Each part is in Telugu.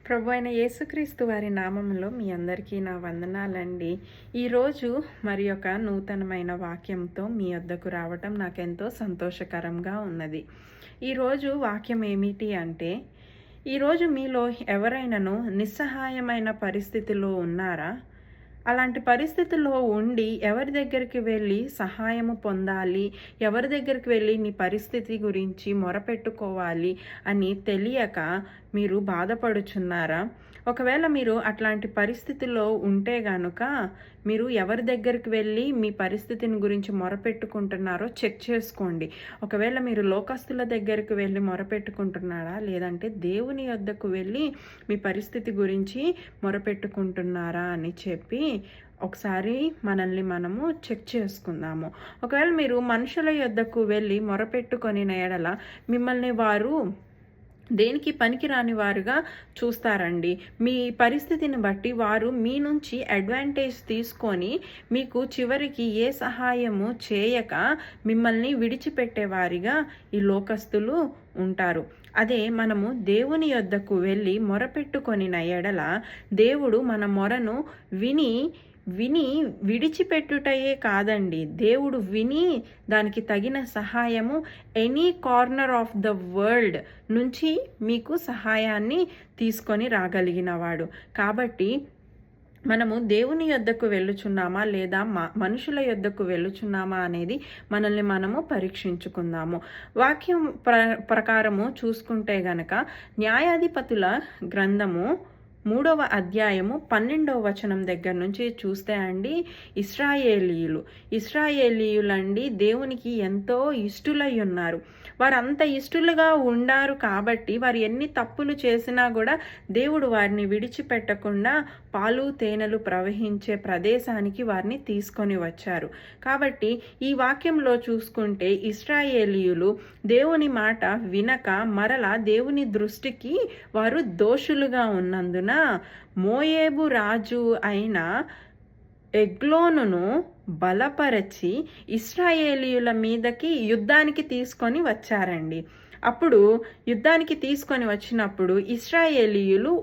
ప్రభు అయిన యేసుక్రీస్తు వారి నామములో మీ అందరికీ నా వందనాలండి. ఈరోజు మరి ఒక నూతనమైన వాక్యంతో మీ వద్దకు రావటం నాకెంతో సంతోషకరంగా ఉన్నది. ఈరోజు వాక్యం ఏమిటి అంటే, ఈరోజు మీలో ఎవరైనాను నిస్సహాయమైన పరిస్థితిలో ఉన్నారా? అలాంటి పరిస్థితుల్లో ఉండి ఎవరి దగ్గరికి వెళ్ళి సహాయము పొందాలి, ఎవరి దగ్గరికి వెళ్ళి నీ పరిస్థితి గురించి మొరపెట్టుకోవాలి అని తెలియక మీరు బాధపడుచున్నారా? ఒకవేళ మీరు అట్లాంటి పరిస్థితుల్లో ఉంటే గనుక మీరు ఎవరి దగ్గరికి వెళ్ళి మీ పరిస్థితిని గురించి మొరపెట్టుకుంటున్నారో చెక్ చేసుకోండి. ఒకవేళ మీరు లోకస్తుల దగ్గరికి వెళ్ళి మొరపెట్టుకుంటున్నారా, లేదంటే దేవుని యొద్దకు వెళ్ళి మీ పరిస్థితి గురించి మొరపెట్టుకుంటున్నారా అని చెప్పి ఒకసారి మనల్ని మనము చెక్ చేసుకుందాము. ఒకవేళ మీరు మనుషుల యొద్దకు వెళ్ళి మొరపెట్టుకొని ఎడల మిమ్మల్ని వారు దేనికి పనికిరాని వారుగా చూస్తారండి. మీ పరిస్థితిని బట్టి వారు మీ నుంచి అడ్వాంటేజ్ తీసుకొని మీకు చివరికి ఏ సహాయము చేయక మిమ్మల్ని విడిచిపెట్టేవారిగా ఈ లోకస్తులు ఉంటారు. అదే మనము దేవుని యొద్దకు వెళ్ళి మొరపెట్టుకొని ఎడల దేవుడు మన మొరను విని విడిచిపెట్టుటయే కాదండి, దేవుడు విని దానికి తగిన సహాయము any corner of the world నుంచి మీకు సహాయాన్ని తీసుకొని రాగలిగినవాడు. కాబట్టి మనము దేవుని యొద్దకు వెళ్ళుచున్నామా లేదా మనుషుల యొద్దకు వెళ్ళుచున్నామా అనేది మనల్ని మనము పరీక్షించుకుందాము. వాక్యం ప్రకారము చూసుకుంటే గనక న్యాయాధిపతుల గ్రంథము 3వ అధ్యాయము 12వ వచనం దగ్గర నుంచి చూస్తే అండి, ఇశ్రాయేలీయులండి దేవునికి ఎంతో ఇష్టులై ఉన్నారు. వారు అంత ఇష్టలుగా ఉండారు కాబట్టి వారు ఎన్ని తప్పులు చేసినా కూడా దేవుడు వారిని విడిచిపెట్టకుండా పాలు తేనెలు ప్రవహించే ప్రదేశానికి వారిని తీసుకొని వచ్చారు. కాబట్టి ఈ వాక్యంలో చూసుకుంటే ఇశ్రాయేలీయులు దేవుని మాట వినక మరలా దేవుని దృష్టికి వారు దోషులుగా ఉన్నందున మోయేబు రాజు అయిన ఎగ్లోనును బలపరచి ఇశ్రాయేలీయుల మీదకి యుద్ధానికి తీసుకొని వచ్చారండి. అప్పుడు యుద్ధానికి తీసుకొని వచ్చినప్పుడు ఇశ్రాయేలీయులు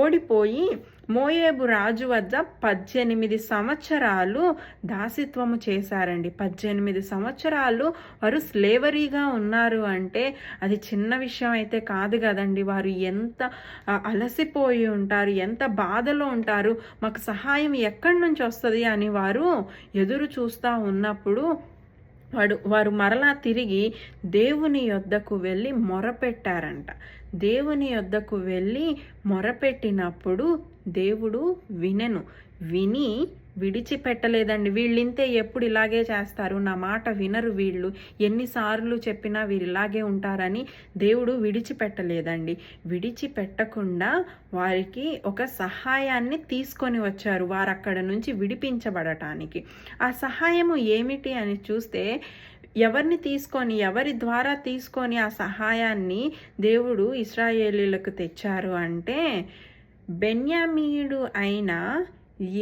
ఓడిపోయి మోయేబు రాజు వద్ద 18 సంవత్సరాలు దాసిత్వము చేశారండి. 18 సంవత్సరాలు వారు స్లేవరీగా ఉన్నారు అంటే అది చిన్న విషయం అయితే కాదు కదండి. వారు ఎంత అలసిపోయి ఉంటారు, ఎంత బాధలో ఉంటారు, మాకు సహాయం ఎక్కడి నుంచి వస్తుంది అని వారు ఎదురు చూస్తూ ఉన్నప్పుడు వారు మరలా తిరిగి దేవుని యొద్దకు వెళ్ళి మొరపెట్టారంట. దేవుని యొద్దకు వెళ్ళి మొరపెట్టినప్పుడు దేవుడు విని విడిచిపెట్టలేదండి. వీళ్ళింతే ఎప్పుడు ఇలాగే చేస్తారు, నా మాట వినరు వీళ్ళు, ఎన్నిసార్లు చెప్పినా వీరు ఇలాగే ఉంటారని దేవుడు విడిచిపెట్టలేదండి. విడిచిపెట్టకుండా వారికి ఒక సహాయాన్ని తీసుకొని వచ్చారు వారు అక్కడ నుంచి విడిపించబడటానికి. ఆ సహాయము ఏమిటి అని చూస్తే ఎవరి ద్వారా తీసుకొని ఆ సహాయాన్ని దేవుడు ఇశ్రాయేలీయులకు తెచ్చారు అంటే, బెన్యామీయుడు అయిన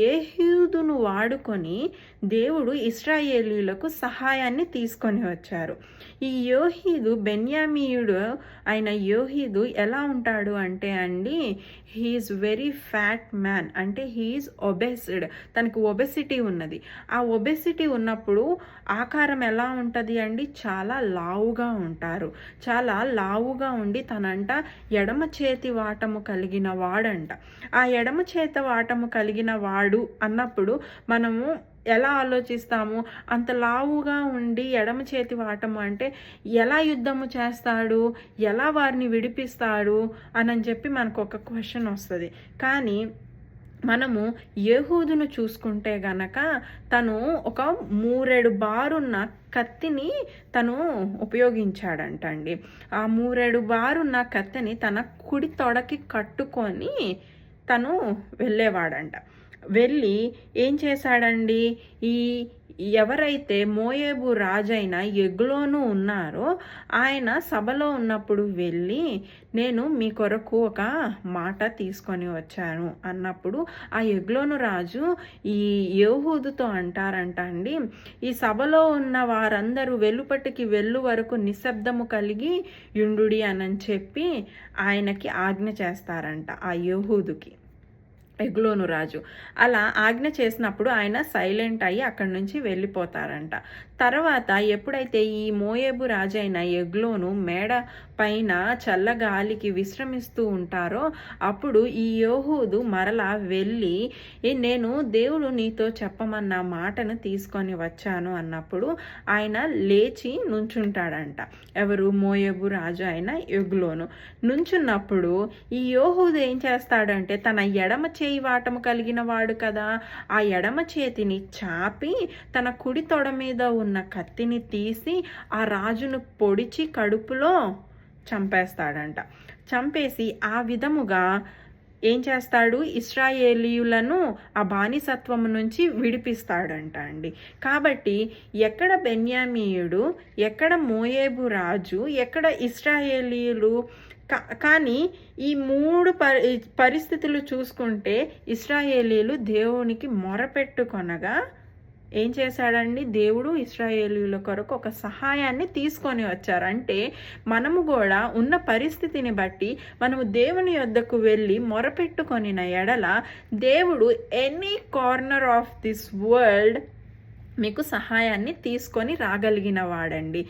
ఏహూదును వాడుకొని దేవుడు ఇశ్రాయేలీయులకు సహాయాన్ని తీసుకొని వచ్చారు. ఈ బెన్యామీయుడు అయిన యోహీదు ఎలా ఉంటాడు అంటే అండి, హీఈస్ వెరీ ఫ్యాట్ మ్యాన్, అంటే హీఈస్ ఒబెస్డ్, తనకు ఒబెసిటీ ఉన్నది. ఆ ఒబెసిటీ ఉన్నప్పుడు ఆకారం ఎలా ఉంటుంది అండి, చాలా లావుగా ఉంటారు. చాలా లావుగా ఉండి తనంట ఎడమ చేతి వాటము కలిగిన వాడంట. ఆ ఎడమ చేతి వాటము కలిగిన వాడు అన్నప్పుడు మనము ఎలా ఆలోచిస్తాము, అంత లావుగా ఉండి ఎడమ చేతి వాటము అంటే ఎలా యుద్ధము చేస్తాడు, ఎలా వారిని విడిపిస్తాడు అని చెప్పి మనకు ఒక క్వశ్చన్ వస్తుంది. కానీ మనము యెహూదును చూసుకుంటే గనక తను ఒక 3 బారున్న కత్తిని తను ఉపయోగించాడంట అండి. ఆ 3 బారున్న కత్తిని తన కుడి తొడకి కట్టుకొని తను వెళ్ళేవాడంట. వెళ్ళి ఏం చేశాడండి, ఈ ఎవరైతే మోయేబు రాజైన ఎగ్లోను ఉన్నారో ఆయన సభలో ఉన్నప్పుడు వెళ్ళి నేను మీ కొరకు ఒక మాట తీసుకొని వచ్చాను అన్నప్పుడు ఆ ఎగ్లోను రాజు ఈ యేహూదుతో అంటారంట అండి, ఈ సభలో ఉన్న వారందరూ వెలుపటికి వెళ్ళు వరకు నిశ్శబ్దము కలిగి యుండుడి అని చెప్పి ఆయనకి ఆజ్ఞ చేస్తారంట ఆ యేహూదుకి, ఎగ్లోను రాజు. అలా ఆజ్ఞ చేసినప్పుడు ఆయన సైలెంట్ అయ్యి అక్కడి నుంచి వెళ్ళిపోతారంట. తర్వాత ఎప్పుడైతే ఈ మోయేబు రాజైన ఎగ్లోను మేడ పైన చల్లగాలికి విశ్రమిస్తూ ఉంటారో అప్పుడు ఈ యేహూదు మరలా వెళ్ళి నేను దేవుడు నీతో చెప్పమన్న మాటను తీసుకొని వచ్చాను అన్నప్పుడు ఆయన లేచి నుంచుంటాడంట. ఎవరు? మోయేబు రాజు అయిన ఎగ్లోను. నుంచున్నప్పుడు ఈ యేహూదు ఏం చేస్తాడంటే తన ఎడమ చేయి వాటము కలిగిన వాడు కదా, ఆ ఎడమ చేతిని చాపి తన కుడి తొడ మీద ఉన్న కత్తిని తీసి ఆ రాజును పొడిచి కడుపులో చంపేస్తాడంట. చంపేసి ఆ విధముగా ఏం చేస్తాడు? ఇశ్రాయేలీయులను ఆ బానిసత్వము నుంచి విడిపిస్తాడంట అండి. కాబట్టి ఎక్కడ బెన్యామీయుడు, ఎక్కడ మోయేబు రాజు, ఎక్కడ ఇశ్రాయేలీయులు? కానీ ఈ మూడు పరిస్థితులు చూసుకుంటే ఇశ్రాయేలీయులు దేవునికి మొరపెట్టుకొనగా ఏం చేశాడండి? దేవుడు ఇశ్రాయేలీయుల కొరకు ఒక సహాయాన్ని తీసుకొని వచ్చారు. అంటే మనము కూడా ఉన్న పరిస్థితిని బట్టి మనము దేవుని యొద్దకు వెళ్ళి మొరపెట్టుకొనిన ఎడల దేవుడు any corner of this world మీకు సహాయాన్ని తీసుకొని రాగలిగిన వాడండి.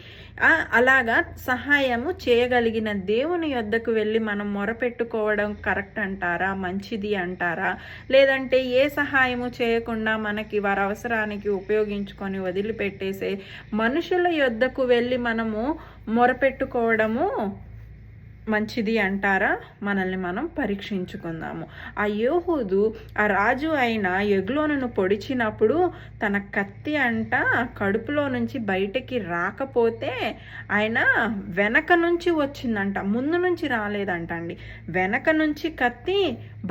అలాగా సహాయము చేయగలిగిన దేవుని యొద్దకు వెళ్ళి మనం మొరపెట్టుకోవడం కరెక్ట్ అంటారా? మంచిది అంటారా? లేదంటే ఏ సహాయము చేయకుండా మనకి వారి అవసరానికి ఉపయోగించుకొని వదిలిపెట్టేసే మనుషుల యొద్దకు వెళ్ళి మనము మొరపెట్టుకోవడము మంచిది అంటారా? మనల్ని మనం పరీక్షించుకుందాము. ఆ యేహూదు ఆ రాజు అయిన ఎగ్లోనును పొడిచినప్పుడు తన కత్తి అంట కడుపులో నుంచి బయటికి రాకపోతే ఆయన వెనక నుంచి వచ్చిందంట, ముందు నుంచి రాలేదంట అండి. వెనక నుంచి కత్తి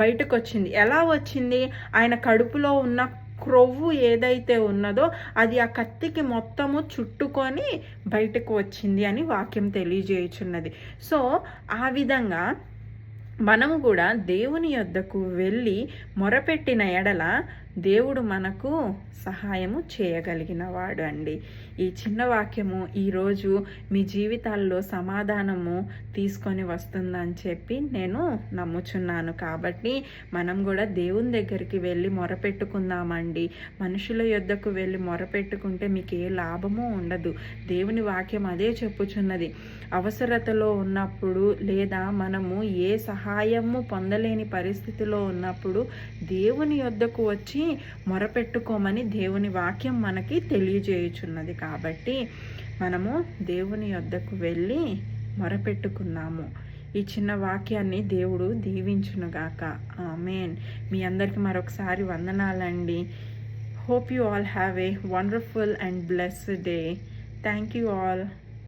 బయటకు వచ్చింది. ఎలా వచ్చింది? ఆయన కడుపులో ఉన్న క్రొవ్వు ఏదైతే ఉన్నదో అది ఆ కత్తికి మొత్తము చుట్టుకొని బయటకు వచ్చింది అని వాక్యం తెలియజేయుచున్నది. సో ఆ విధంగా మనము కూడా దేవుని యొద్దకు వెళ్ళి మొరపెట్టిన ఎడల దేవుడు మనకు సహాయము చేయగలిగిన వాడు అండి. ఈ చిన్న వాక్యము ఈరోజు మీ జీవితాల్లో సమాధానము తీసుకొని వస్తుందని చెప్పి నేను నమ్ముచున్నాను. కాబట్టి మనం కూడా దేవుని దగ్గరికి వెళ్ళి మొరపెట్టుకుందామండి. మనుషుల యొద్దకు వెళ్ళి మొరపెట్టుకుంటే మీకు ఏ లాభమూ ఉండదు. దేవుని వాక్యం అదే చెప్పుచున్నది. అవసరతలో ఉన్నప్పుడు లేదా మనము ఏ సహాయము పొందలేని పరిస్థితిలో ఉన్నప్పుడు దేవుని యొద్దకు వచ్చి మొరపెట్టుకోమని దేవుని వాక్యం మనకి తెలియజేయుచున్నది. కాబట్టి మనము దేవుని యొద్దకు వెళ్ళి మొరపెట్టుకున్నాము. ఈ చిన్న వాక్యాన్ని దేవుడు దీవించునుగాక. ఆమేన్. మీ అందరికీ మరొకసారి వందనాలండి. Hope you all have a wonderful and blessed day. Thank you all.